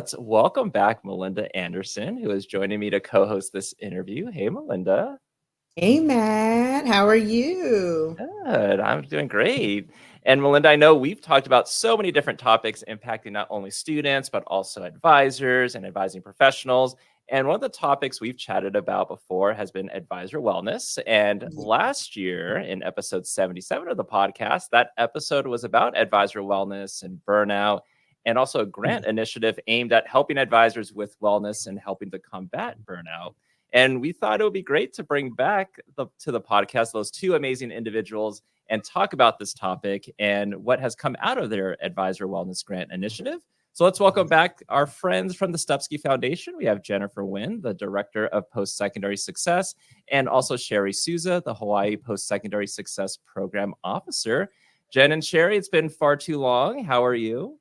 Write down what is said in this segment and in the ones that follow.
Let's welcome back Melinda Anderson, who is joining me to co-host this interview. Hey, Melinda. Hey Matt, how are you? Good. I'm doing great. And Melinda, I know we've talked about so many different topics impacting not only students, but also advisors and advising professionals. And one of the topics we've chatted about before has been advisor wellness. And last year, in episode 77 of the podcast, that episode was about advisor wellness and burnout, and also a grant initiative aimed at helping advisors with wellness and helping to combat burnout. And we thought it would be great to bring back to the podcast those two amazing individuals and talk about this topic and what has come out of their advisor wellness grant initiative. So let's welcome back our friends from the Stupski Foundation. We have Jennifer Nguyen, the Director of Post-Secondary Success, and also Cheri Souza, the Hawaii Post-Secondary Success Program Officer. Jen and Cheri, it's been far too long. How are you?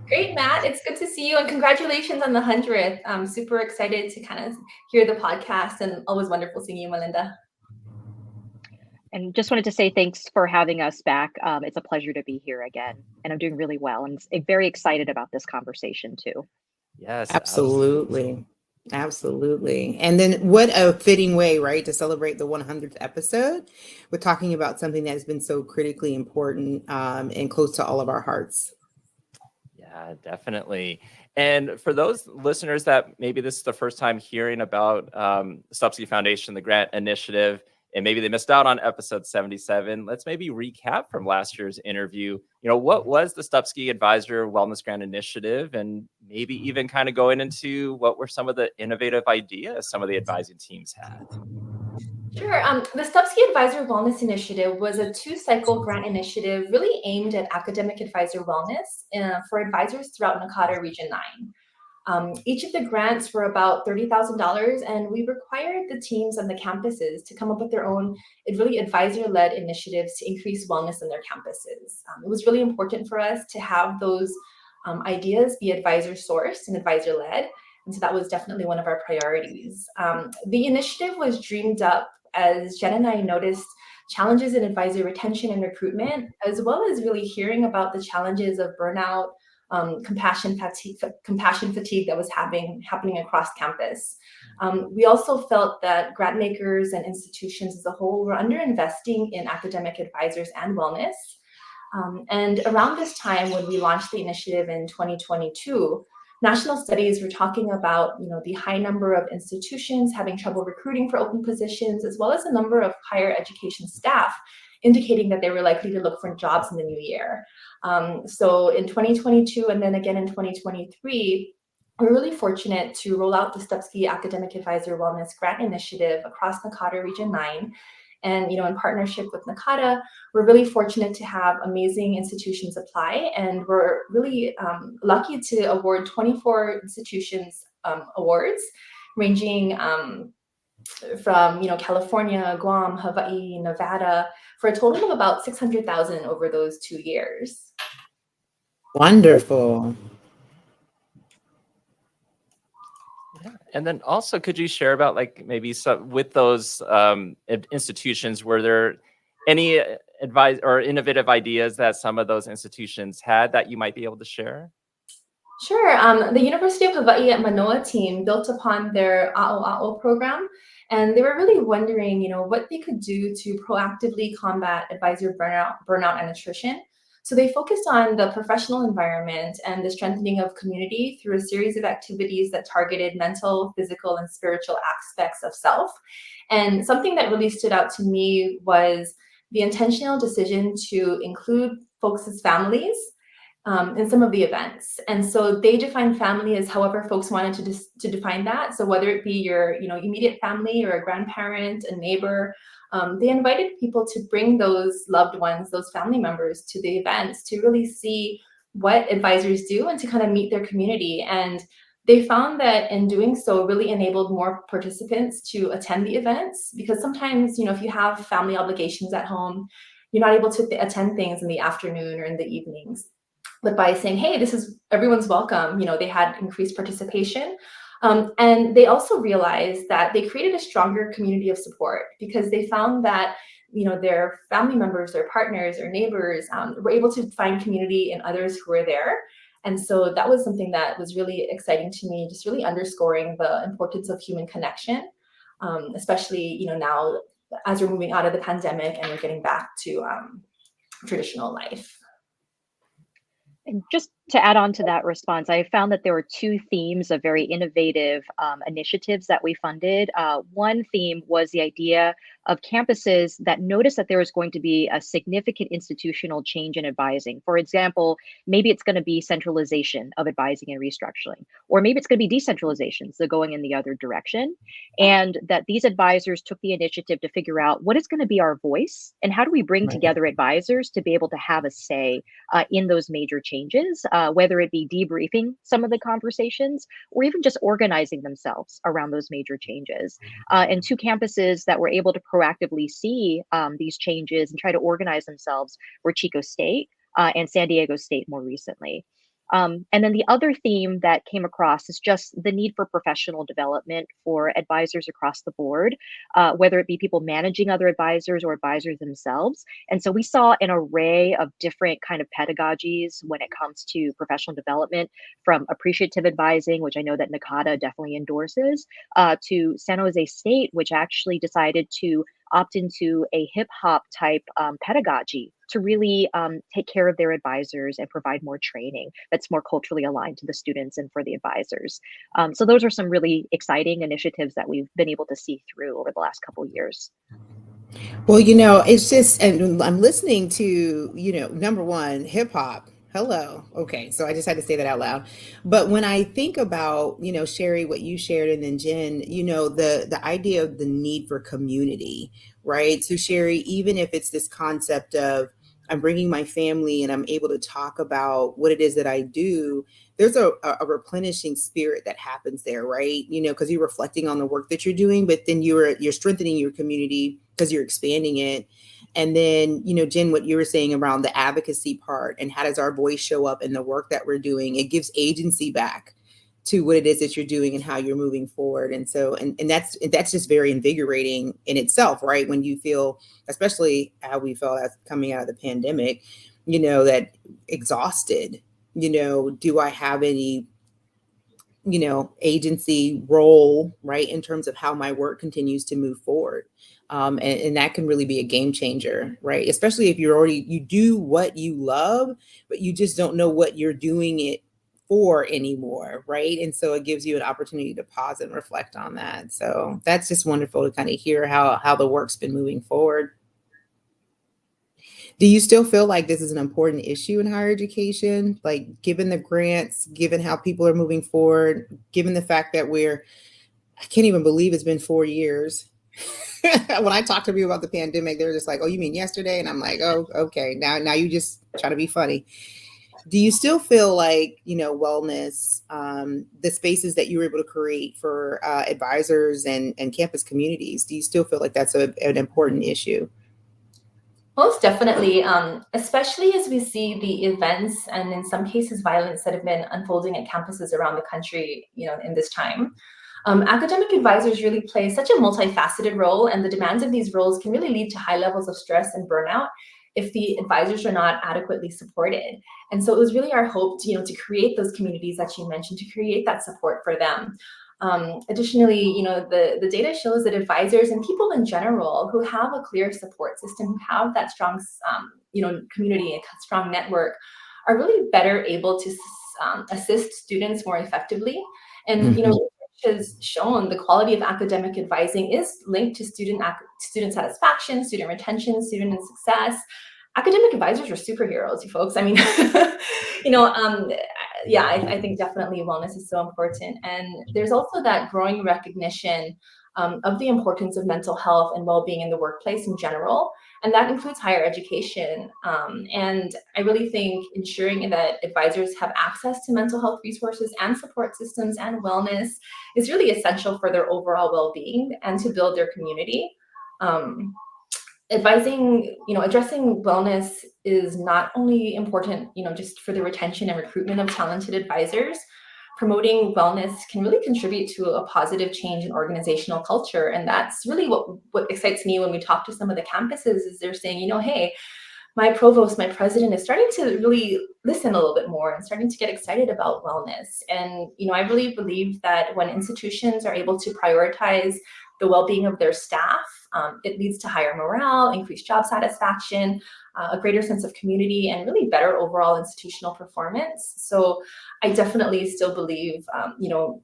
Great, Matt. It's good to see you, and congratulations on the 100th. I'm super excited to kind of hear the podcast, and always wonderful seeing you, Melinda. And just wanted to say thanks for having us back. It's a pleasure to be here again, and I'm doing really well, and very excited about this conversation too. Yes, Absolutely. And then what a fitting way, right, to celebrate the 100th episode. We're talking about something that has been so critically important and close to all of our hearts. Yeah, definitely. And for those listeners that maybe this is the first time hearing about the Stupski Foundation, the grant initiative, and maybe they missed out on episode 77, let's maybe recap from last year's interview. What was the Stupski Advisor Wellness Grant Initiative? And maybe even kind of going into what were some of the innovative ideas some of the advising teams had. Sure. The Stupski Advisor Wellness Initiative was a 2-cycle grant initiative really aimed at academic advisor wellness for advisors throughout Nakata Region 9. Each of the grants were about $30,000, and we required the teams on the campuses to come up with their own really advisor-led initiatives to increase wellness in their campuses. It was really important for us to have those ideas be advisor-sourced and advisor-led, and so that was definitely one of our priorities. The initiative was dreamed up as Jen and I noticed challenges in advisor retention and recruitment, as well as really hearing about the challenges of burnout, compassion fatigue that was happening across campus. We also felt that grant makers and institutions as a whole were underinvesting in academic advisors and wellness. And around this time, when we launched the initiative in 2022, national studies were talking about, the high number of institutions having trouble recruiting for open positions, as well as the number of higher education staff indicating that they were likely to look for jobs in the new year. So in 2022 and then again in 2023, we're really fortunate to roll out the Stupski Academic Advisor Wellness Grant Initiative across Nakata Region 9. And, in partnership with Nakata, we're really fortunate to have amazing institutions apply. And we're really lucky to award 24 institutions awards, ranging from, California, Guam, Hawaii, Nevada, for a total of about $600,000 over those 2 years. Wonderful. And then also, could you share about maybe some with those institutions, were there any advice or innovative ideas that some of those institutions had that you might be able to share? Sure. The University of Hawaii at Manoa team built upon their A'o'a'o program, and they were really wondering, what they could do to proactively combat advisor burnout and attrition. So they focused on the professional environment and the strengthening of community through a series of activities that targeted mental, physical, and spiritual aspects of self. And something that really stood out to me was the intentional decision to include folks' families in some of the events. And so they define family as however folks wanted to define that. So whether it be your immediate family or a grandparent, a neighbor, they invited people to bring those loved ones, those family members to the events to really see what advisors do and to kind of meet their community. And they found that in doing so really enabled more participants to attend the events, because sometimes, if you have family obligations at home, you're not able to attend things in the afternoon or in the evenings. But by saying, hey, everyone's welcome, they had increased participation. And they also realized that they created a stronger community of support, because they found that, their family members, their partners, their neighbors were able to find community in others who were there. And so that was something that was really exciting to me, just really underscoring the importance of human connection, especially, now as we're moving out of the pandemic and we're getting back to traditional life. And just to add on to that response, I found that there were two themes of very innovative initiatives that we funded. One theme was the idea of campuses that noticed that there was going to be a significant institutional change in advising. For example, maybe it's going to be centralization of advising and restructuring, or maybe it's going to be decentralization, so going in the other direction. And that these advisors took the initiative to figure out what is going to be our voice and how do we bring together advisors to be able to have a say in those major changes, whether it be debriefing some of the conversations or even just organizing themselves around those major changes. And two campuses that were able to proactively see these changes and try to organize themselves were Chico State and San Diego State more recently. And then the other theme that came across is just the need for professional development for advisors across the board, whether it be people managing other advisors or advisors themselves. And so we saw an array of different kind of pedagogies when it comes to professional development, from appreciative advising, which I know that NACADA definitely endorses, to San Jose State, which actually decided to opt into a hip hop type pedagogy to really take care of their advisors and provide more training that's more culturally aligned to the students and for the advisors. So those are some really exciting initiatives that we've been able to see through over the last couple of years. Well, it's just, and I'm listening to, number one, hip hop. Hello. Okay. So I just had to say that out loud. But when I think about, Cheri, what you shared, and then Jen, the idea of the need for community, right? So Cheri, even if it's this concept of I'm bringing my family and I'm able to talk about what it is that I do, there's a replenishing spirit that happens there, right? Because you're reflecting on the work that you're doing, but then you're strengthening your community because you're expanding it. And then, Jen, what you were saying around the advocacy part and how does our voice show up in the work that we're doing, it gives agency back to what it is that you're doing and how you're moving forward. And so, and that's just very invigorating in itself, right? When you feel, especially how we felt as coming out of the pandemic, that exhausted, do I have any, agency role, right, in terms of how my work continues to move forward. And that can really be a game changer, right? Especially if you do what you love, but you just don't know what you're doing it for anymore, right? And so it gives you an opportunity to pause and reflect on that. So that's just wonderful to kind of hear how the work's been moving forward. Do you still feel like this is an important issue in higher education? Like, given the grants, given how people are moving forward, given the fact that I can't even believe it's been 4 years. When I talk to people about the pandemic, they're just like, oh, you mean yesterday? And I'm like, oh, okay. Now you just try to be funny. Do you still feel like, wellness, the spaces that you were able to create for advisors and campus communities, do you still feel like that's an important issue? Most definitely, especially as we see the events and in some cases violence that have been unfolding at campuses around the country, in this time. Academic advisors really play such a multifaceted role, and the demands of these roles can really lead to high levels of stress and burnout if the advisors are not adequately supported. And so it was really our hope to create those communities that you mentioned, to create that support for them. Additionally, the data shows that advisors and people in general who have a clear support system, who have that strong, community, a strong network, are really better able to assist students more effectively. And, research has shown the quality of academic advising is linked to student satisfaction, student retention, student success. Academic advisors are superheroes, you folks. I mean, I think definitely wellness is so important. And there's also that growing recognition of the importance of mental health and well-being in the workplace in general. And that includes higher education. And I really think ensuring that advisors have access to mental health resources and support systems and wellness is really essential for their overall well-being and to build their community. Addressing wellness is not only important, just for the retention and recruitment of talented advisors. Promoting wellness can really contribute to a positive change in organizational culture. And that's really what excites me when we talk to some of the campuses is they're saying, hey, my provost, my president, is starting to really listen a little bit more and starting to get excited about wellness. And, I really believe that when institutions are able to prioritize the well-being of their staff, it leads to higher morale, increased job satisfaction, a greater sense of community, and really better overall institutional performance. So I definitely still believe,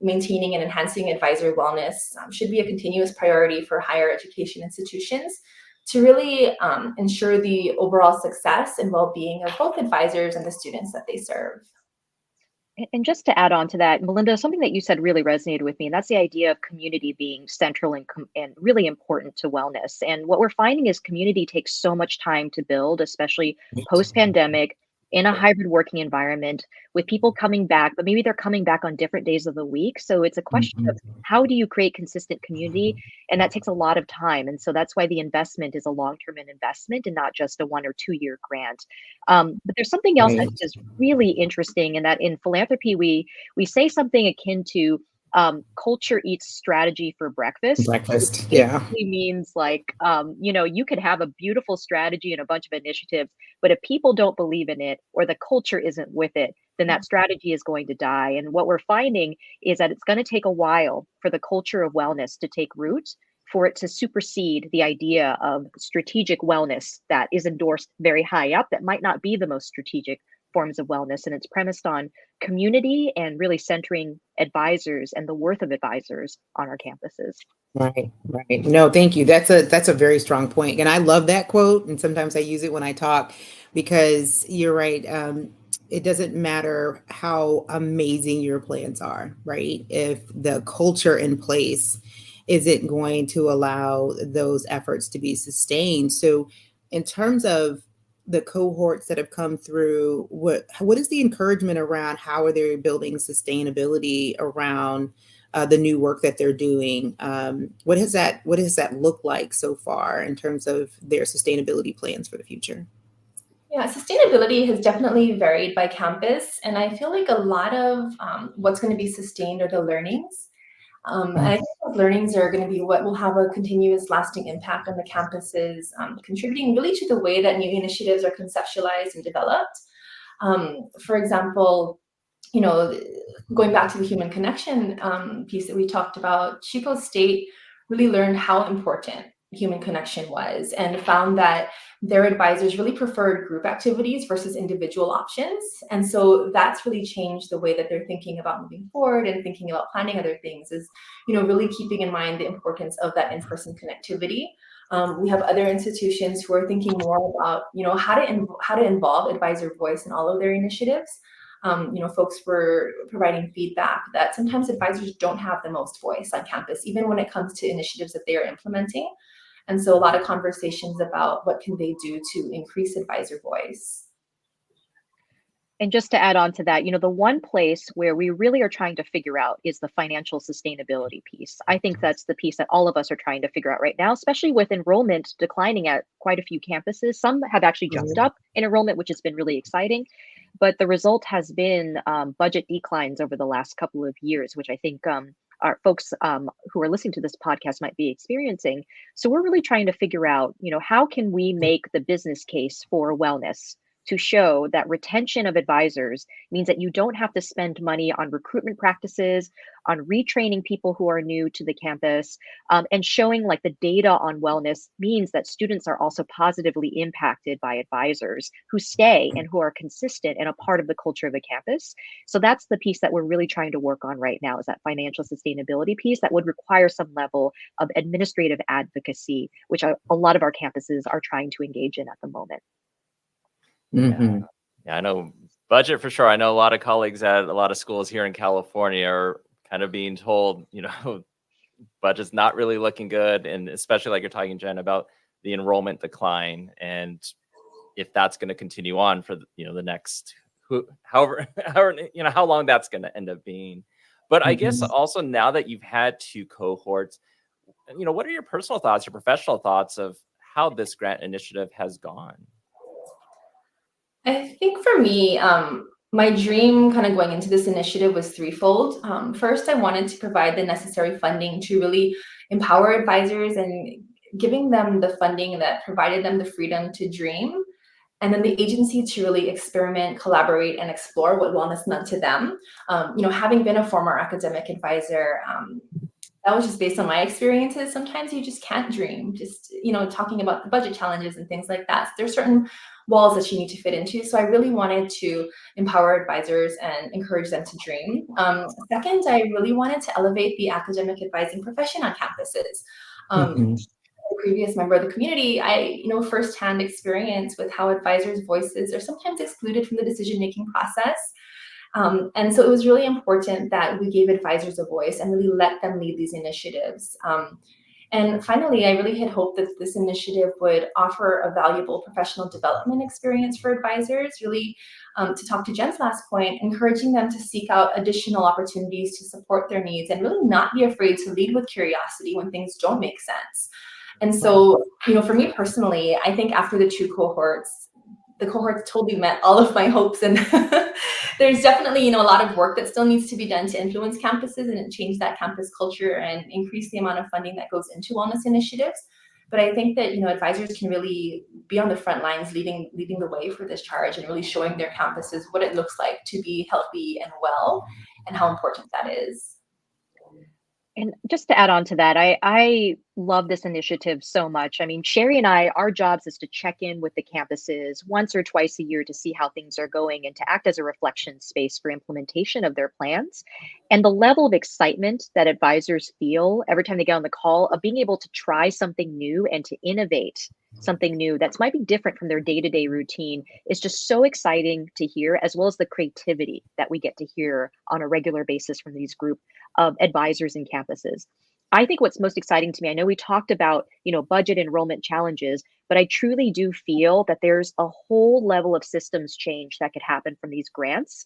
maintaining and enhancing advisor wellness should be a continuous priority for higher education institutions to really ensure the overall success and well-being of both advisors and the students that they serve. And just to add on to that, Melinda, something that you said really resonated with me, and that's the idea of community being central and really important to wellness. And what we're finding is community takes so much time to build, especially post-pandemic, in a hybrid working environment with people coming back, but maybe they're coming back on different days of the week. So it's a question of how do you create consistent community? And that takes a lot of time. And so that's why the investment is a long-term investment and not just a 1 or 2 year grant. But there's something else that is really interesting, and that in philanthropy, we say something akin to culture eats strategy for breakfast. Breakfast, Which yeah. basically means like, you could have a beautiful strategy and a bunch of initiatives, but if people don't believe in it or the culture isn't with it, then that strategy is going to die. And what we're finding is that it's going to take a while for the culture of wellness to take root, for it to supersede the idea of strategic wellness that is endorsed very high up, that might not be the most strategic forms of wellness. And it's premised on community and really centering advisors and the worth of advisors on our campuses. Right. No, thank you. That's a very strong point. And I love that quote. And sometimes I use it when I talk because you're right. It doesn't matter how amazing your plans are, right? If the culture in place isn't going to allow those efforts to be sustained. So in terms of the cohorts that have come through, what is the encouragement around how are they building sustainability around the new work that they're doing? What has that looked like so far in terms of their sustainability plans for the future? Yeah, sustainability has definitely varied by campus, and I feel like a lot of what's going to be sustained are the learnings. And I think those learnings are going to be what will have a continuous lasting impact on the campuses, contributing really to the way that new initiatives are conceptualized and developed. For example, going back to the human connection piece that we talked about, Chico State really learned how important human connection was and found that their advisors really preferred group activities versus individual options. And so that's really changed the way that they're thinking about moving forward and thinking about planning other things, is, really keeping in mind the importance of that in-person connectivity. We have other institutions who are thinking more about, how to involve advisor voice in all of their initiatives. Folks were providing feedback that sometimes advisors don't have the most voice on campus, even when it comes to initiatives that they are implementing. And so a lot of conversations about what can they do to increase advisor voice. And just to add on to that, the one place where we really are trying to figure out is the financial sustainability piece. I think that's the piece that all of us are trying to figure out right now, especially with enrollment declining at quite a few campuses. Some have actually jumped up in enrollment, which has been really exciting. But the result has been budget declines over the last couple of years, which I think our folks who are listening to this podcast might be experiencing. So we're really trying to figure out, how can we make the business case for wellness to show that retention of advisors means that you don't have to spend money on recruitment practices, on retraining people who are new to the campus, and showing like the data on wellness means that students are also positively impacted by advisors who stay and who are consistent and a part of the culture of the campus. So that's the piece that we're really trying to work on right now, is that financial sustainability piece that would require some level of administrative advocacy, which a lot of our campuses are trying to engage in at the moment. Yeah, I know budget for sure. I know a lot of colleagues at a lot of schools here in California are kind of being told, budget's not really looking good. And especially like you're talking, Jen, about the enrollment decline. And if that's going to continue on for, the next, however, how long that's going to end up being. But I guess also now that you've had 2 cohorts, what are your personal thoughts, your professional thoughts of how this grant initiative has gone? I think for me, my dream kind of going into this initiative was threefold. First, I wanted to provide the necessary funding to really empower advisors and giving them the funding that provided them the freedom to dream. and then the agency to really experiment, collaborate, and explore what wellness meant to them. Having been a former academic advisor, that was just based on my experiences. Sometimes you just can't dream, just, talking about the budget challenges and things like that. So there's certain walls that you need to fit into. So I really wanted to empower advisors and encourage them to dream. Second, I really wanted to elevate the academic advising profession on campuses. Mhm. A previous member of the community, I firsthand experience with how advisors' voices are sometimes excluded from the decision-making process. And so it was really important that we gave advisors a voice and really let them lead these initiatives. And finally, I really had hoped that this initiative would offer a valuable professional development experience for advisors, really, to talk to Jen's last point, encouraging them to seek out additional opportunities to support their needs and really not be afraid to lead with curiosity when things don't make sense. And so, for me personally, I think after the two cohorts, the cohorts totally met all of my hopes, and there's definitely a lot of work that still needs to be done to influence campuses and change that campus culture and increase the amount of funding that goes into wellness initiatives. But I think that advisors can really be on the front lines, leading the way for this charge and really showing their campuses what it looks like to be healthy and well, and how important that is. And just to add on to that, I love this initiative so much. I mean, Cheri and I, our jobs is to check in with the campuses once or twice a year to see how things are going and to act as a reflection space for implementation of their plans. And the level of excitement that advisors feel every time they get on the call of being able to try something new and to innovate something new that's might be different from their day-to-day routine is just so exciting to hear, as well as the creativity that we get to hear on a regular basis from these group of advisors and campuses. I think what's most exciting to me, I know we talked about, budget enrollment challenges, but I truly do feel that there's a whole level of systems change that could happen from these grants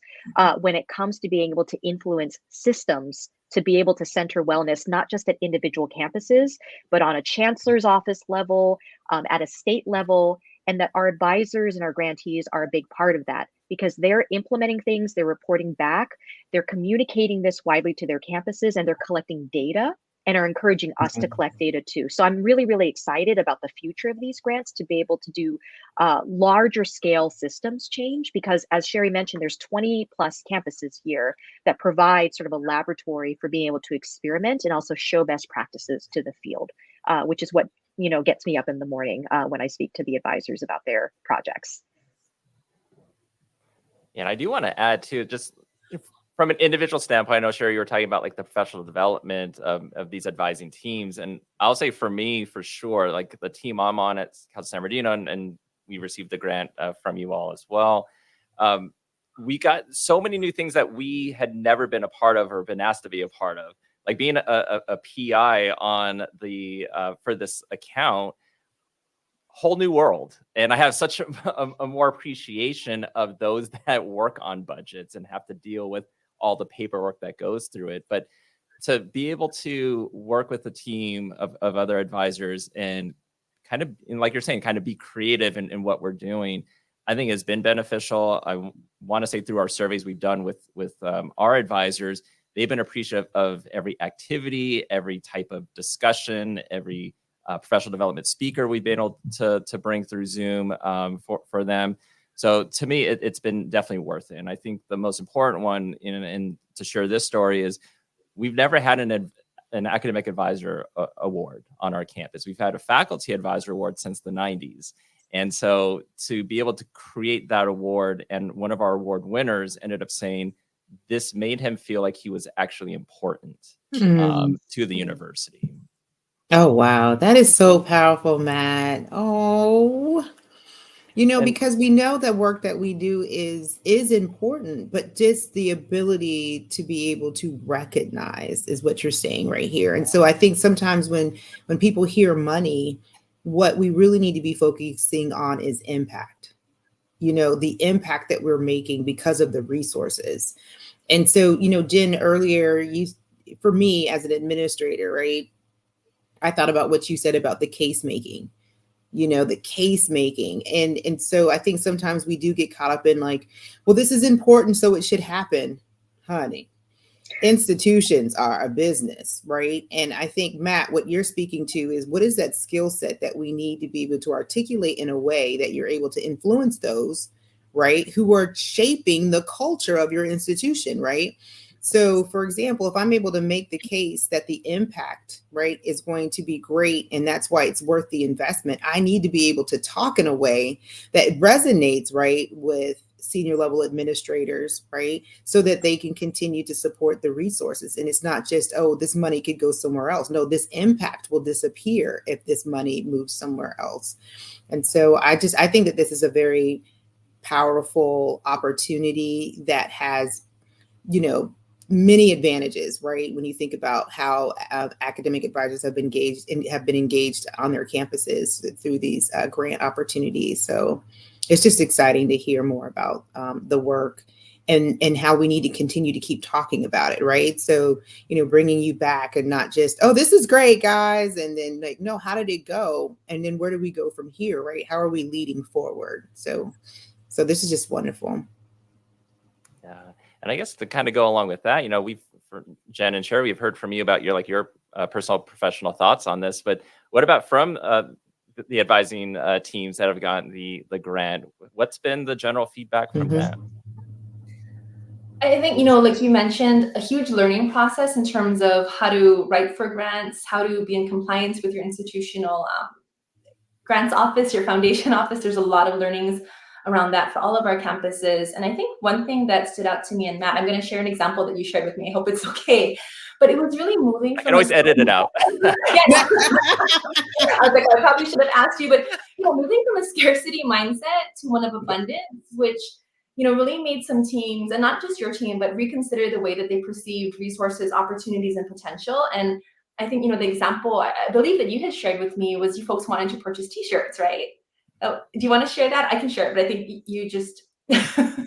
when it comes to being able to influence systems to be able to center wellness, not just at individual campuses, but on a chancellor's office level, at a state level, and that our advisors and our grantees are a big part of that because they're implementing things, they're reporting back, they're communicating this widely to their campuses, and they're collecting data and are encouraging us to collect data too. So I'm really, really excited about the future of these grants to be able to do larger scale systems change, because as Cheri mentioned, there's 20 plus campuses here that provide sort of a laboratory for being able to experiment and also show best practices to the field, which is what gets me up in the morning when I speak to the advisors about their projects. And I do want to add too, just from an individual standpoint, I know, Cheri, you were talking about like the professional development of these advising teams. And I'll say for me, for sure, like the team I'm on at Cal San Bernardino, and we received the grant from you all as well. We got so many new things that we had never been a part of or been asked to be a part of, like being a PI on the for this account. Whole new world. And I have such a more appreciation of those that work on budgets and have to deal with all the paperwork that goes through it. But to be able to work with a team of other advisors and kind of, and like you're saying, kind of be creative in what we're doing, I think has been beneficial. I want to say through our surveys we've done with our advisors, they've been appreciative of every activity, every type of discussion, every professional development speaker we've been able to bring through Zoom for them. So to me, it's been definitely worth it. And I think the most important one in to share this story is we've never had an academic advisor award on our campus. We've had a faculty advisor award since the 90s. And so to be able to create that award, and one of our award winners ended up saying this made him feel like he was actually important to the university. Oh, wow. That is so powerful, Matt. Oh, because we know that work that we do is important, but just the ability to be able to recognize is what you're saying right here. And so I think sometimes when people hear money, what we really need to be focusing on is impact. The impact that we're making because of the resources. And so, Jen, earlier, for me as an administrator, right? I thought about what you said about the case making, the case making. And so I think sometimes we do get caught up in like, well, this is important, so it should happen, honey. institutions are a business, right? And I think, Matt, what you're speaking to is what is that skill set that we need to be able to articulate in a way that you're able to influence those, right, who are shaping the culture of your institution, right? So, for example, if I'm able to make the case that the impact, right, is going to be great and that's why it's worth the investment, I need to be able to talk in a way that resonates, right, with senior level administrators, right, so that they can continue to support the resources. And it's not just, oh, this money could go somewhere else. No, this impact will disappear if this money moves somewhere else. And so I think that this is a very powerful opportunity that has, you know, many advantages, right? When you think about how academic advisors have been engaged on their campuses through these grant opportunities. So it's just exciting to hear more about the work and how we need to continue to keep talking about it, right? So, you know, bringing you back and not just, oh, this is great, guys. And then like, no, how did it go? And then where do we go from here, right? How are we leading forward? So this is just wonderful. Yeah. And I guess to kind of go along with that, you know, for Jen and Cheri, we've heard from you about your personal professional thoughts on this, but what about from the advising teams that have gotten the grant? What's been the general feedback from them? I think, you know, like you mentioned, a huge learning process in terms of how to write for grants, how to be in compliance with your institutional grants office, your foundation office. There's a lot of learnings around that for all of our campuses. And I think one thing that stood out to me, and Matt, I'm going to share an example that you shared with me. I hope it's okay. But it was really moving. I can always edit it out. Yeah. I was like, I probably should have asked you, but you know, moving from a scarcity mindset to one of abundance, which, you know, really made some teams, and not just your team, but reconsider the way that they perceived resources, opportunities, and potential. And I think, you know, the example I believe that you had shared with me was you folks wanted to purchase T-shirts, right? Oh, do you want to share that? I can share it, but I think you just.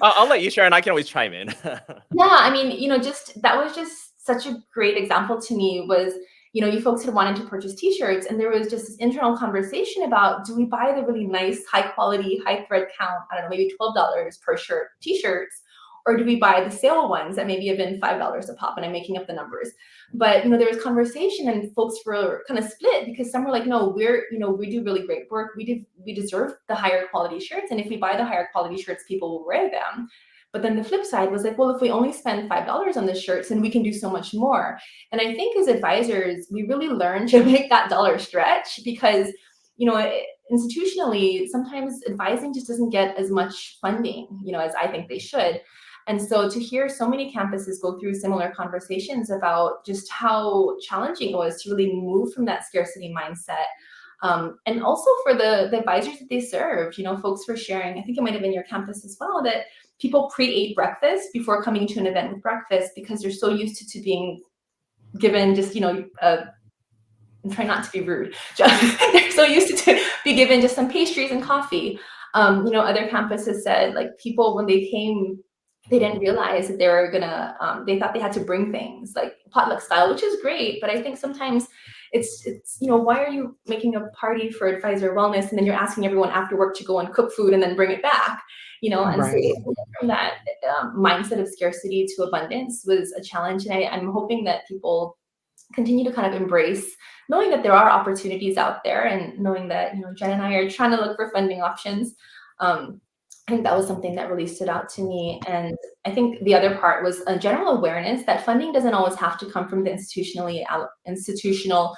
I'll let you share, and I can always chime in. Yeah, I mean, you know, that was just such a great example to me. Was, you know, you folks had wanted to purchase T-shirts, and there was just this internal conversation about, do we buy the really nice, high quality, high thread count, I don't know, maybe $12 per shirt T-shirts, or do we buy the sale ones that maybe have been $5 a pop? And I'm making up the numbers. But, you know, there was conversation and folks were kind of split because some were like, no, we do really great work. We deserve the higher quality shirts. And if we buy the higher quality shirts, people will wear them. But then the flip side was like, well, if we only spend $5 on the shirts, then we can do so much more. And I think as advisors, we really learn to make that dollar stretch because, you know, institutionally, sometimes advising just doesn't get as much funding, you know, as I think they should. And so to hear so many campuses go through similar conversations about just how challenging it was to really move from that scarcity mindset. And also for the advisors that they served, you know, folks were sharing, I think it might have been your campus as well, that people pre-ate breakfast before coming to an event with breakfast because they're so used to being given just, you know, I'm trying not to be rude. They're so used to be given just some pastries and coffee. You know, other campuses said like people, when they came, they didn't realize that they were gonna, they thought they had to bring things like potluck style, which is great. But I think sometimes it's, you know, why are you making a party for advisor wellness and then you're asking everyone after work to go and cook food and then bring it back, you know? And Right. so from that mindset of scarcity to abundance was a challenge. And I'm hoping that people continue to kind of embrace knowing that there are opportunities out there and knowing that, you know, Jen and I are trying to look for funding options. I think that was something that really stood out to me. And I think the other part was a general awareness that funding doesn't always have to come from the institutional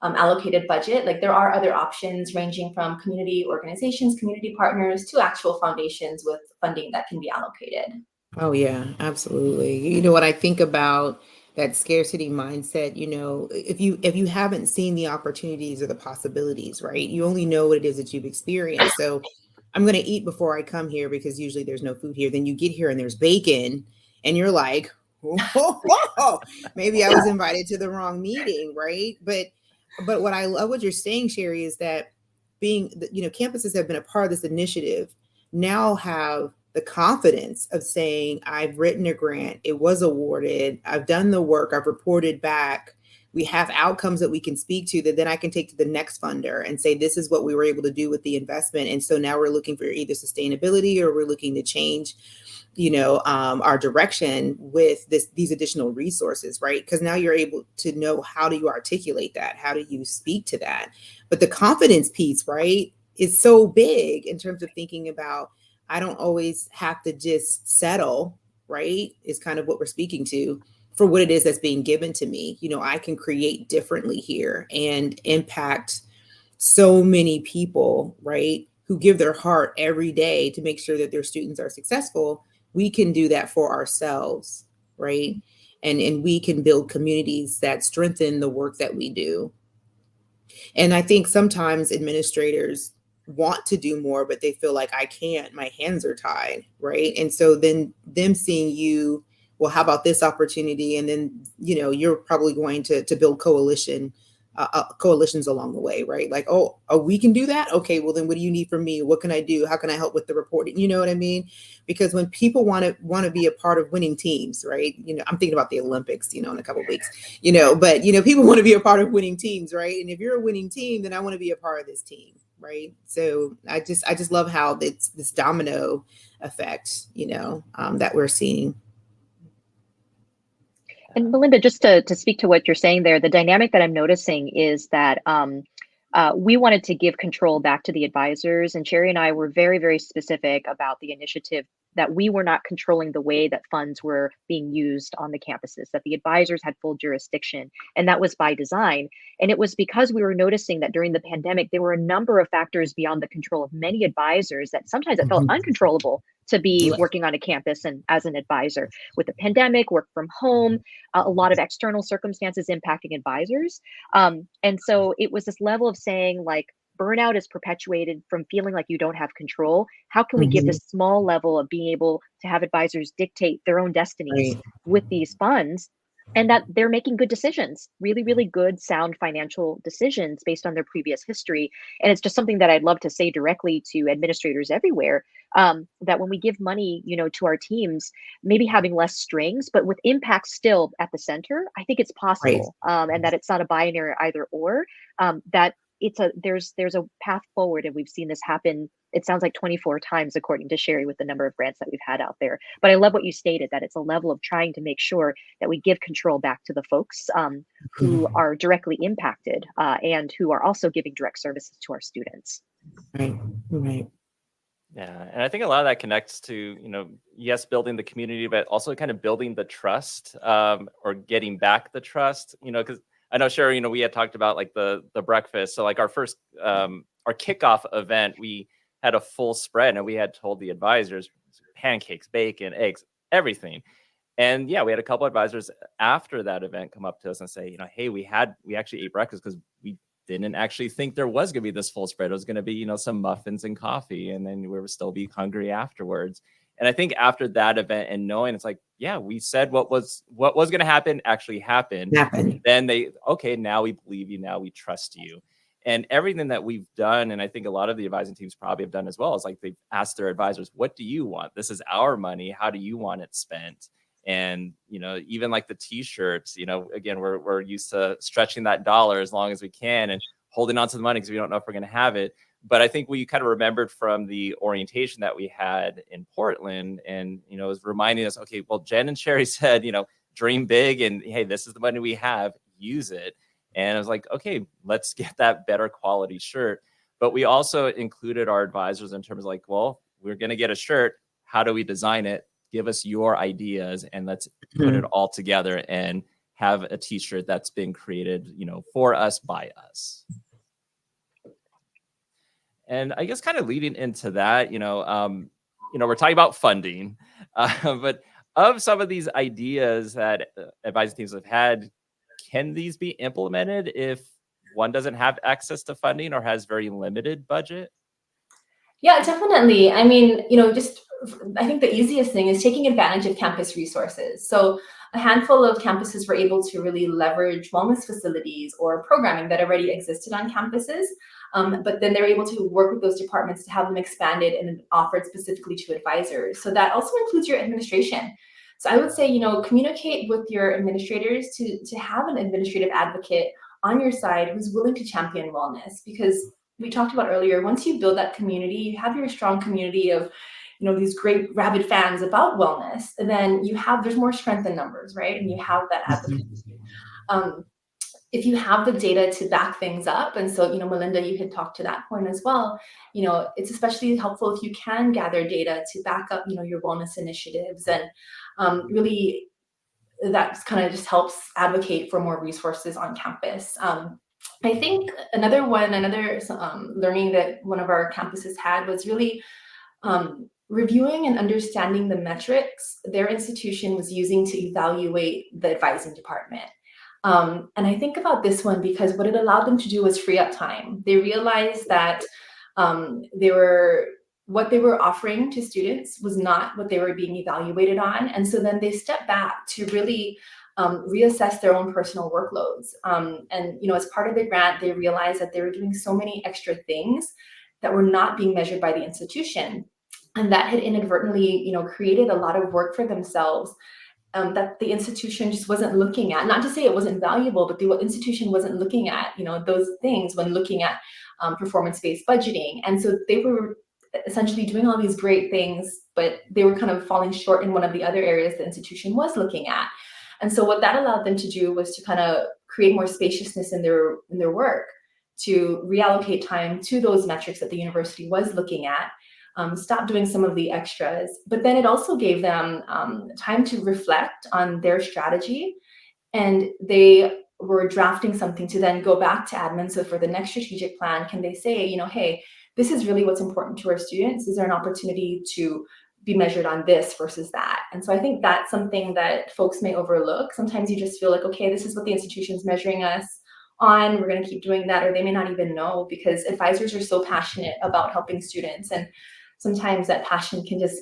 allocated budget. Like there are other options ranging from community organizations, community partners to actual foundations with funding that can be allocated. Oh yeah, absolutely. You know what I think about that scarcity mindset, you know, if you haven't seen the opportunities or the possibilities, right? You only know what it is that you've experienced. So I'm going to eat before I come here because usually there's no food here. Then you get here and there's bacon and you're like, whoa, maybe I was invited to the wrong meeting, right? But what I love what you're saying, Cheri, is that campuses have been a part of this initiative now have the confidence of saying, I've written a grant, it was awarded, I've done the work, I've reported back, we have outcomes that we can speak to that then I can take to the next funder and say, this is what we were able to do with the investment. And so now we're looking for either sustainability or we're looking to change, our direction with these additional resources, right? Because now you're able to know, how do you articulate that? How do you speak to that? But the confidence piece, right, is so big in terms of thinking about, I don't always have to just settle, right? Is kind of what we're speaking to, for what it is that's being given to me. I can create differently here and impact so many people, right, who give their heart every day to make sure that their students are successful. We can do that for ourselves, right? And we can build communities that strengthen the work that we do. And I think sometimes administrators want to do more, but they feel like, I can't, my hands are tied, right? And so then them seeing you, well, how about this opportunity? And then, you're probably going to build coalitions along the way, right? Like, oh, we can do that. Okay, well then what do you need from me? What can I do? How can I help with the reporting? You know what I mean? Because when people want to be a part of winning teams, right? I'm thinking about the Olympics, in a couple of weeks, but people want to be a part of winning teams, right? And if you're a winning team, then I want to be a part of this team, right? So I just love how it's this domino effect, that we're seeing. And Melinda, just to speak to what you're saying there, the dynamic that I'm noticing is that we wanted to give control back to the advisors, and Cheri and I were very, very specific about the initiative, that we were not controlling the way that funds were being used on the campuses, that the advisors had full jurisdiction, and that was by design. And it was because we were noticing that during the pandemic, there were a number of factors beyond the control of many advisors that sometimes it felt uncontrollable to be working on a campus and as an advisor. With the pandemic, work from home, a lot of external circumstances impacting advisors. And so it was this level of saying, like, burnout is perpetuated from feeling like you don't have control. How can we give this small level of being able to have advisors dictate their own destinies with these funds, and that they're making good decisions, really, really good, sound financial decisions based on their previous history? And it's just something that I'd love to say directly to administrators everywhere, that when we give money, to our teams, maybe having less strings, but with impact still at the center, I think it's possible. And that it's not a binary either or, that there's a path forward. And we've seen this happen, it sounds like 24 times, according to Cheri, with the number of grants that we've had out there. But I love what you stated, that it's a level of trying to make sure that we give control back to the folks who are directly impacted, and who are also giving direct services to our students. Right. Yeah, and I think a lot of that connects to, yes, building the community, but also kind of building the trust, or getting back the trust, because I know, Cheri, we had talked about like the breakfast. So like our first, our kickoff event, we had a full spread, and we had told the advisors pancakes, bacon, eggs, everything. And yeah, we had a couple advisors after that event come up to us and say, hey, we actually ate breakfast because we didn't actually think there was going to be this full spread. It was going to be, some muffins and coffee, and then we would still be hungry afterwards. And I think after that event and knowing, it's like, yeah, we said what was going to happen actually happened. Then okay, now we believe you, now we trust you. And everything that we've done, and I think a lot of the advising teams probably have done as well, is like they've asked their advisors, what do you want? This is our money. How do you want it spent? And, even like the t-shirts, again, we're used to stretching that dollar as long as we can and holding on to the money because we don't know if we're going to have it. But I think we kind of remembered from the orientation that we had in Portland, and, it was reminding us, okay, well, Jen and Cheri said, dream big, and hey, this is the money we have, use it. And I was like, okay, let's get that better quality shirt. But we also included our advisors in terms of like, well, we're going to get a shirt. How do we design it? Give us your ideas, and let's put it all together and have a t-shirt that's been created, for us, by us. And I guess kind of leading into that, we're talking about funding, but of some of these ideas that advising teams have had, can these be implemented if one doesn't have access to funding or has very limited budget? Yeah, definitely. I mean, I think the easiest thing is taking advantage of campus resources. So a handful of campuses were able to really leverage wellness facilities or programming that already existed on campuses. But then they're able to work with those departments to have them expanded and offered specifically to advisors. So that also includes your administration. So I would say, communicate with your administrators to have an administrative advocate on your side who's willing to champion wellness, because we talked about earlier, once you build that community, you have your strong community of these great rabid fans about wellness, and then there's more strength in numbers, right? And you have that advocacy. If you have the data to back things up, and so Melinda, you had talked to that point as well, it's especially helpful if you can gather data to back up your wellness initiatives, and really that kind of just helps advocate for more resources on campus. I think another learning that one of our campuses had was really reviewing and understanding the metrics their institution was using to evaluate the advising department. And I think about this one because what it allowed them to do was free up time. They realized that what they were offering to students was not what they were being evaluated on. And so then they stepped back to really reassess their own personal workloads. And as part of the grant, they realized that they were doing so many extra things that were not being measured by the institution. And that had inadvertently, created a lot of work for themselves that the institution just wasn't looking at. Not to say it wasn't valuable, but the institution wasn't looking at, those things when looking at performance-based budgeting. And so they were essentially doing all these great things, but they were kind of falling short in one of the other areas the institution was looking at. And so what that allowed them to do was to kind of create more spaciousness in their work, to reallocate time to those metrics that the university was looking at, stop doing some of the extras. But then it also gave them time to reflect on their strategy, and they were drafting something to then go back to admin. So for the next strategic plan, can they say, hey, this is really what's important to our students. Is there an opportunity to be measured on this versus that? And so I think that's something that folks may overlook. Sometimes you just feel like, okay, this is what the institution's measuring us on, we're going to keep doing that, or they may not even know, because advisors are so passionate about helping students, and sometimes that passion can just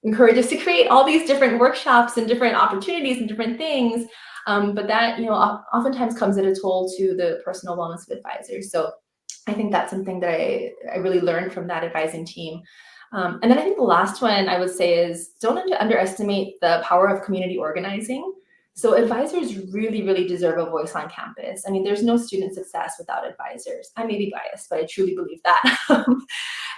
encourage us to create all these different workshops and different opportunities and different things, but that oftentimes comes at a toll to the personal wellness of advisors. So I think that's something that I really learned from that advising team. And then I think the last one I would say is don't underestimate the power of community organizing. So advisors really, really deserve a voice on campus. I mean, there's no student success without advisors. I may be biased, but I truly believe that.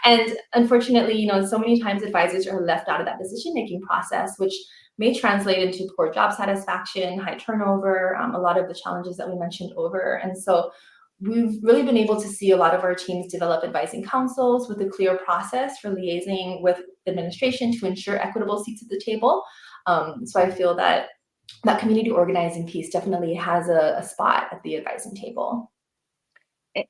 And unfortunately, so many times advisors are left out of that decision-making process, which may translate into poor job satisfaction, high turnover, a lot of the challenges that we mentioned over. And so we've really been able to see a lot of our teams develop advising councils with a clear process for liaising with administration to ensure equitable seats at the table. So I feel that community organizing piece definitely has a spot at the advising table.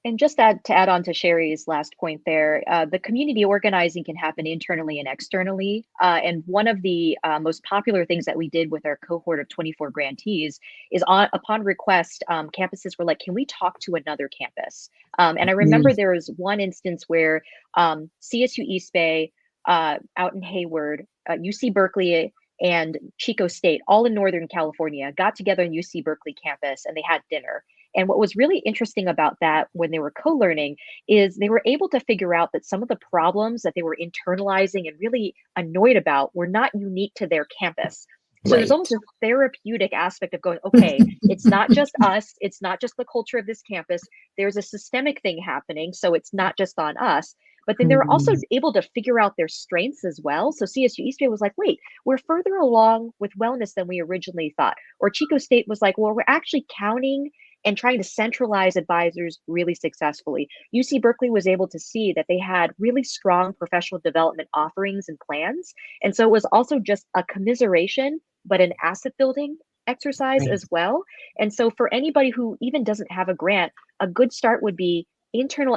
And just to add on to Cheri's last point there, the community organizing can happen internally and externally. And one of the most popular things that we did with our cohort of 24 grantees is upon request, campuses were like, can we talk to another campus? And I remember there was one instance where CSU East Bay, out in Hayward, UC Berkeley, and Chico State, all in Northern California, got together in UC Berkeley campus and they had dinner. And what was really interesting about that when they were co-learning is they were able to figure out that some of the problems that they were internalizing and really annoyed about were not unique to their campus. So there's almost a therapeutic aspect of going, okay, it's not just us, it's not just the culture of this campus, there's a systemic thing happening, so it's not just on us. But then they were also able to figure out their strengths as well. So CSU East Bay was like, wait, we're further along with wellness than we originally thought. Or Chico State was like, well, we're actually counting and trying to centralize advisors really successfully. UC Berkeley was able to see that they had really strong professional development offerings and plans. And so it was also just a commiseration, but an asset building exercise as well. And so for anybody who even doesn't have a grant, a good start would be internal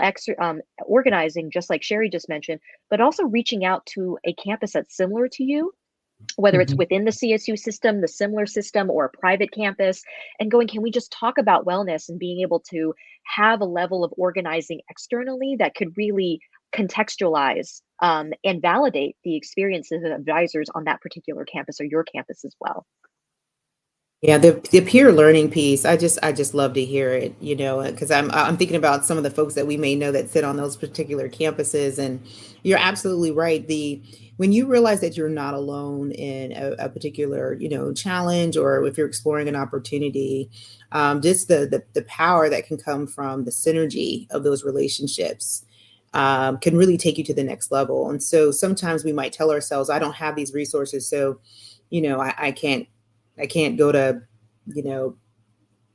organizing, just like Cheri just mentioned, but also reaching out to a campus that's similar to you, whether it's within the CSU system, the similar system, or a private campus, and going, can we just talk about wellness and being able to have a level of organizing externally that could really contextualize and validate the experiences of advisors on that particular campus or your campus as well. Yeah, the peer learning piece, I just love to hear it, because I'm thinking about some of the folks that we may know that sit on those particular campuses, and you're absolutely right. The When you realize that you're not alone in a particular, challenge, or if you're exploring an opportunity, just the power that can come from the synergy of those relationships can really take you to the next level. And so sometimes we might tell ourselves, I don't have these resources, so I can't go to, you know,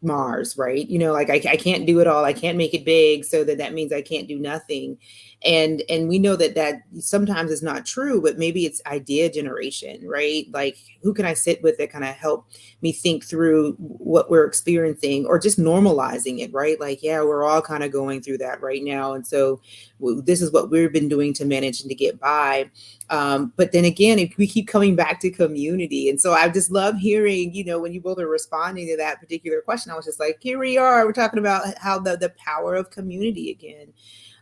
Mars, right? Like I can't do it all. I can't make it big, so that means I can't do nothing. And we know that sometimes is not true, but maybe it's idea generation, right? Like who can I sit with that kind of help me think through what we're experiencing, or just normalizing it, right? Like, yeah, we're all kind of going through that right now. And so this is what we've been doing to manage and to get by. But then again, if we keep coming back to community. And so I just love hearing, when you both are responding to that particular question, I was just like, here we are, we're talking about how the power of community again.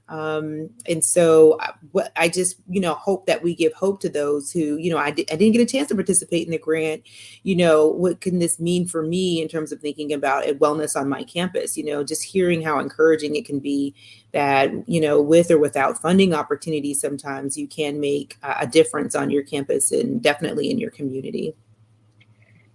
And so what I just, hope that we give hope to those who, I didn't get a chance to participate in the grant. What can this mean for me in terms of thinking about wellness on my campus? Just hearing how encouraging it can be that, with or without funding opportunities, sometimes you can make a difference on your campus and definitely in your community.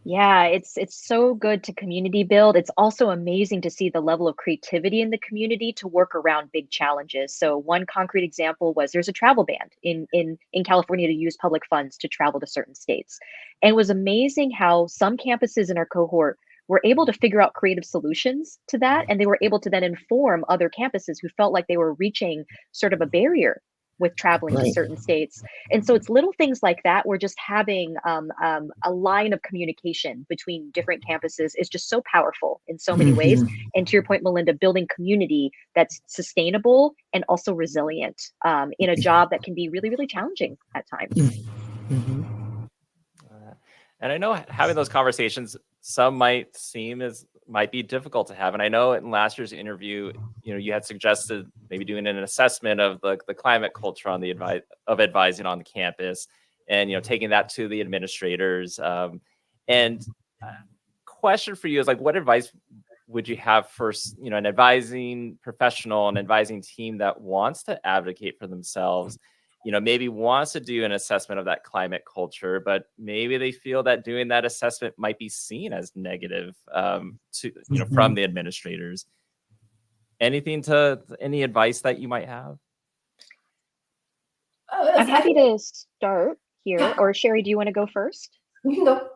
Yeah, it's so good to community build. It's also amazing to see the level of creativity in the community to work around big challenges. So one concrete example was there's a travel ban in California to use public funds to travel to certain states. And it was amazing how some campuses in our cohort were able to figure out creative solutions to that. And they were able to then inform other campuses who felt like they were reaching sort of a barrier with traveling to Right. certain states. And so it's little things like that where just having a line of communication between different campuses is just so powerful in so many ways. Mhm. And to your point, Melinda, building community that's sustainable and also resilient in a job that can be really, really challenging at times. Mhm. Uh, and I know having those conversations, some might be difficult to have. And I know in last year's interview, you had suggested maybe doing an assessment of the climate culture on the advising on the campus, and taking that to the administrators. And question for you is, like, what advice would you have for an advising professional, an advising team that wants to advocate for themselves, maybe wants to do an assessment of that climate culture, but maybe they feel that doing that assessment might be seen as negative, to from Mhm. the administrators. Any advice that you might have? Oh, I'm I happy think, to start here. yeah, Or Cheri, do you want to go first? you can go.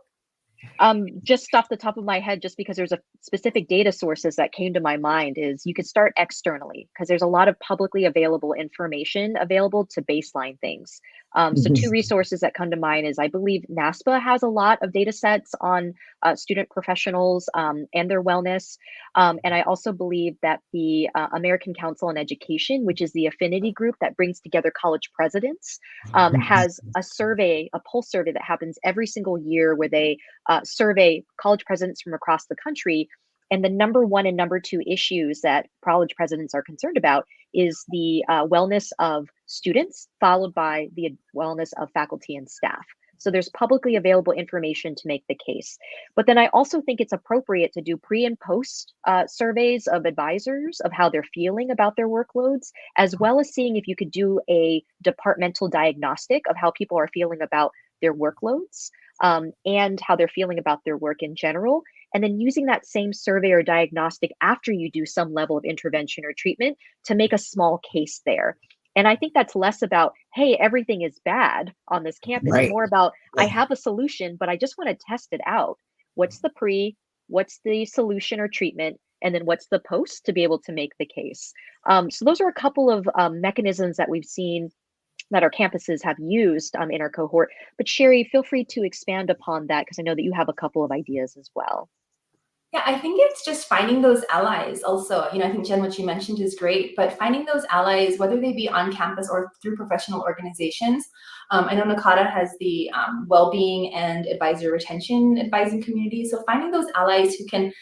Just off the top of my head, just because there's a specific data sources that came to my mind, is you could start externally because there's a lot of publicly available information available to baseline things. So two Mhm. resources that come to mind is, I believe NASPA has a lot of data sets on student professionals and their wellness. And I also believe that the American Council on Education, which is the affinity group that brings together college presidents, has a survey, a pulse survey that happens every single year where they survey college presidents from across the country. And the number one and number two issues that college presidents are concerned about is the wellness of students, followed by the wellness of faculty and staff. So there's publicly available information to make the case. But then I also think it's appropriate to do pre and post surveys of advisors of how they're feeling about their workloads, as well as seeing if you could do a departmental diagnostic of how people are feeling about their workloads and how they're feeling about their work in general. And then using that same survey or diagnostic after you do some level of intervention or treatment to make a small case there. And I think that's less about, hey, everything is bad on this campus, and Right. more about, I have a solution, but I just want to test it out. What's the pre? What's the solution or treatment? And then what's the post to be able to make the case? So those are a couple of mechanisms that we've seen that our campuses have used in our cohort. But Cheri, feel free to expand upon that because I know that you have a couple of ideas as well. Yeah, I think it's just finding those allies also. I think, Jen, what you mentioned is great, but finding those allies, whether they be on campus or through professional organizations. I know NACADA has the well-being and advisor retention advising community. So finding those allies who can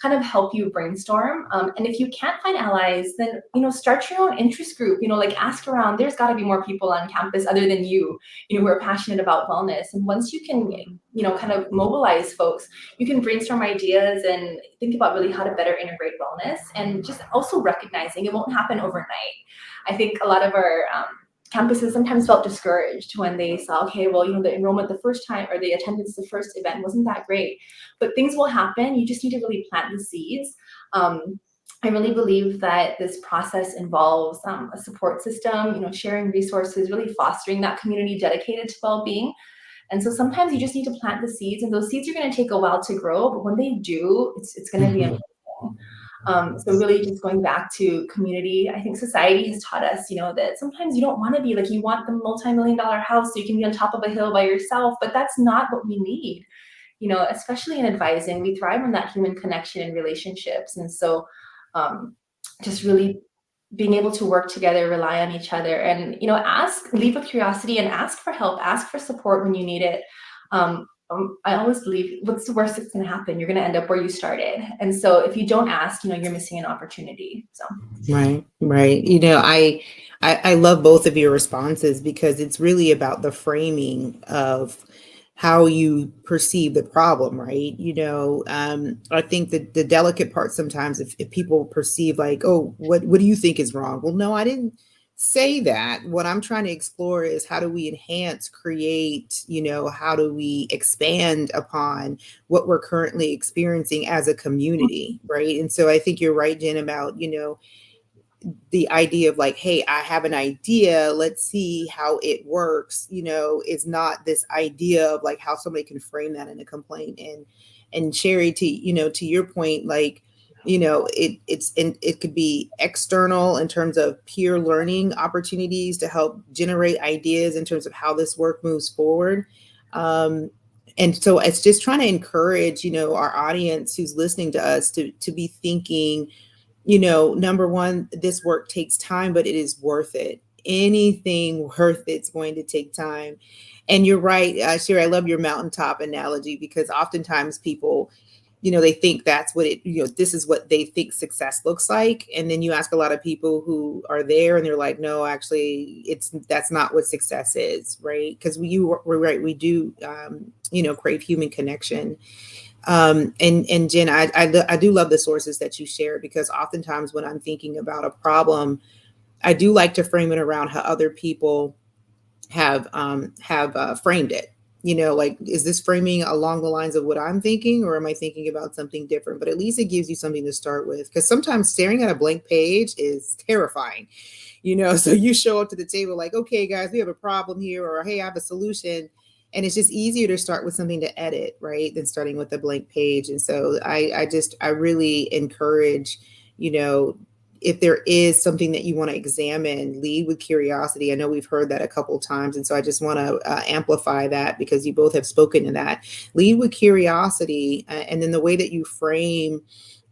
kind of help you brainstorm. And if you can't find allies, then, start your own interest group, like ask around. There's got to be more people on campus other than you, who are passionate about wellness. And once you can, kind of mobilize folks, you can brainstorm ideas and think about really how to better integrate wellness, and just also recognizing it won't happen overnight. I think a lot of our campuses sometimes felt discouraged when they saw, okay, well, the enrollment the first time, or the attendance the first event wasn't that great, but things will happen. You just need to really plant the seeds. I really believe that this process involves a support system, sharing resources, really fostering that community dedicated to well-being. And so sometimes you just need to plant the seeds, and those seeds are going to take a while to grow, but when they do, it's going to be amazing. So really just going back to community, I think society has taught us, that sometimes you don't want to be like, you want the multi-million-dollar house so you can be on top of a hill by yourself, but that's not what we need. Especially in advising, we thrive on that human connection and relationships. And so just really being able to work together, rely on each other, and, leave with curiosity and ask for help, ask for support when you need it. I always believe, what's the worst that's going to happen? You're going to end up where you started. And so if you don't ask, you're missing an opportunity. So. Right. I love both of your responses, because it's really about the framing of how you perceive the problem, right? I think that the delicate part sometimes, if people perceive like, oh, what do you think is wrong? Well, no, I didn't say that. What I'm trying to explore is, how do we enhance, create, how do we expand upon what we're currently experiencing as a community, right? And so I think you're right, Jen, about, the idea of like, hey, I have an idea, let's see how it works, is not this idea of like how somebody can frame that in a complaint. And Cheri, to your point, like, it could be external in terms of peer learning opportunities to help generate ideas in terms of how this work moves forward. And so it's just trying to encourage, our audience who's listening to us to be thinking, number one, this work takes time, but it is worth it. Anything worth it's going to take time. And you're right, Cheri, I love your mountaintop analogy, because oftentimes people, they think that's what this is what they think success looks like. And then you ask a lot of people who are there and they're like, no, actually, that's not what success is, right? Because we're right, we do, crave human connection. And Jen, I do love the sources that you share, because oftentimes when I'm thinking about a problem, I do like to frame it around how other people have framed it. Like, is this framing along the lines of what I'm thinking, or am I thinking about something different? But at least it gives you something to start with, because sometimes staring at a blank page is terrifying. So you show up to the table like, okay, guys, we have a problem here, or hey, I have a solution. And it's just easier to start with something to edit, right, than starting with a blank page. And so I really encourage, if there is something that you want to examine, lead with curiosity. I know we've heard that a couple of times. And so I just want to amplify that, because you both have spoken to that. Lead with curiosity. And then the way that you frame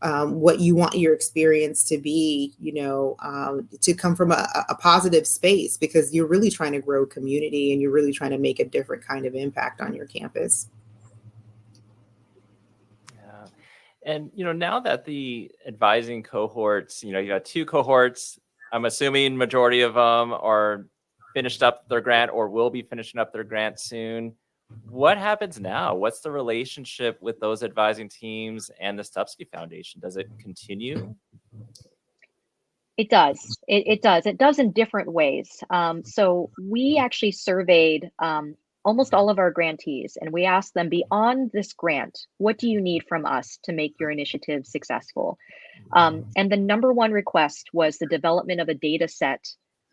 what you want your experience to be, to come from a positive space, because you're really trying to grow community and you're really trying to make a different kind of impact on your campus. Yeah. And, now that the advising cohorts, you got 2 cohorts, I'm assuming majority of them are finished up their grant or will be finishing up their grant soon. What happens now? What's the relationship with those advising teams and the Stupski Foundation? Does it continue? It does. It does. It does in different ways. So we actually surveyed almost all of our grantees, and we asked them, beyond this grant, what do you need from us to make your initiative successful? And the number one request was the development of a data set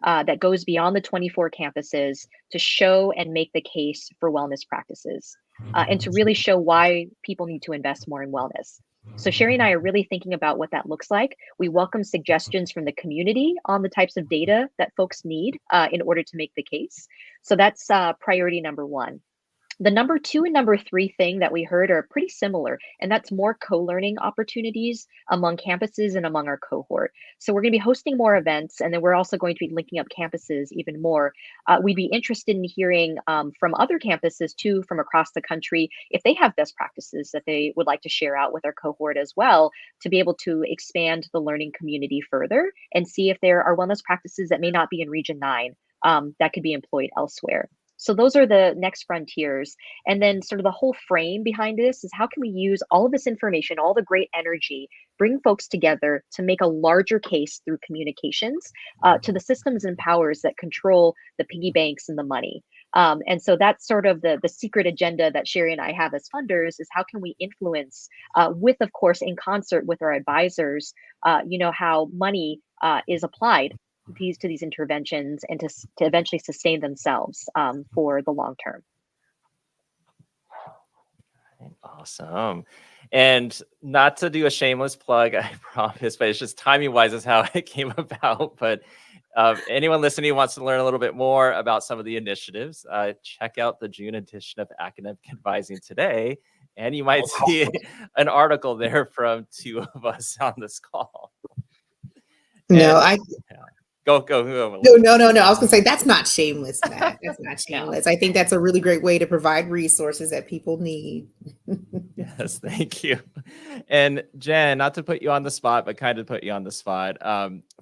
that goes beyond the 24 campuses to show and make the case for wellness practices, and to really show why people need to invest more in wellness. So Cheri and I are really thinking about what that looks like. We welcome suggestions from the community on the types of data that folks need in order to make the case. So that's priority number one. The number 2 and number 3 thing that we heard are pretty similar, and that's more co-learning opportunities among campuses and among our cohort. So we're going to be hosting more events, and then we're also going to be linking up campuses even more. We'd be interested in hearing from other campuses too, from across the country, if they have best practices that they would like to share out with our cohort as well, to be able to expand the learning community further and see if there are wellness practices that may not be in Region 9 that could be employed elsewhere. So those are the next frontiers. And then sort of the whole frame behind this is how can we use all of this information, all the great energy, bring folks together to make a larger case through communications to the systems and powers that control the piggy banks and the money. And so that's sort of the secret agenda that Cheri and I have as funders is how can we influence with, of course, in concert with our advisors, how money is applied to these interventions and to eventually sustain themselves for the long term. Awesome. And not to do a shameless plug, I promise, but it's just timing wise is how it came about. But anyone listening who wants to learn a little bit more about some of the initiatives, check out the June edition of Academic Advising Today. And you might see an article there from 2 of us on this call. No, Go. No. I was gonna say that's not shameless, Matt. That's not shameless. I think that's a really great way to provide resources that people need. Yes, thank you. And Jen, not to put you on the spot, but kind of put you on the spot.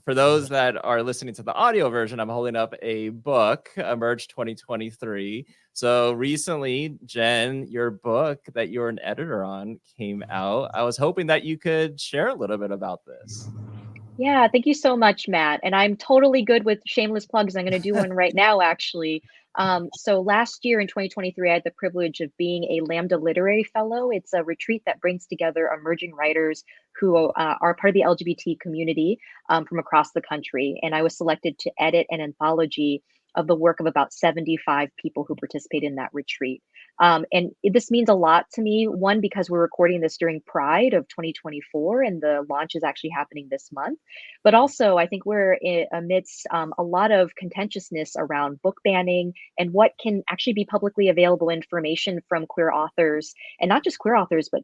For those that are listening to the audio version, I'm holding up a book, Emerge 2023. So recently, Jen, your book that you're an editor on came out. I was hoping that you could share a little bit about this. Yeah, thank you so much, Matt. And I'm totally good with shameless plugs. I'm going to do one right now, actually. So last year in 2023, I had the privilege of being a Lambda Literary Fellow. It's a retreat that brings together emerging writers who are part of the LGBT community from across the country. And I was selected to edit an anthology of the work of about 75 people who participate in that retreat. This means a lot to me, one, because we're recording this during Pride of 2024, and the launch is actually happening this month. But also, I think we're amidst a lot of contentiousness around book banning and what can actually be publicly available information from queer authors, and not just queer authors, but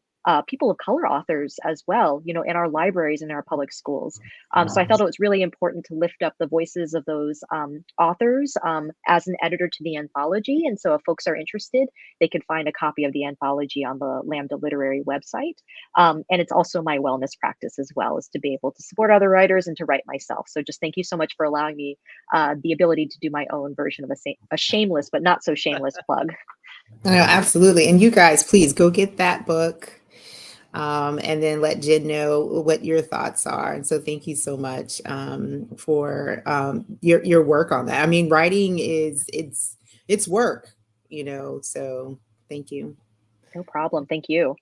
people of color authors as well, in our libraries and our public schools. So I felt it was really important to lift up the voices of those authors as an editor to the anthology. And so if folks are interested, they can find a copy of the anthology on the Lambda Literary website. And it's also my wellness practice as well, is to be able to support other writers and to write myself. So just thank you so much for allowing me the ability to do my own version of a shameless, but not so shameless plug. No, absolutely. And you guys, please go get that book. And then let Jen know what your thoughts are. And so thank you so much for your work on that. I mean, writing it's work, so thank you. No problem. Thank you.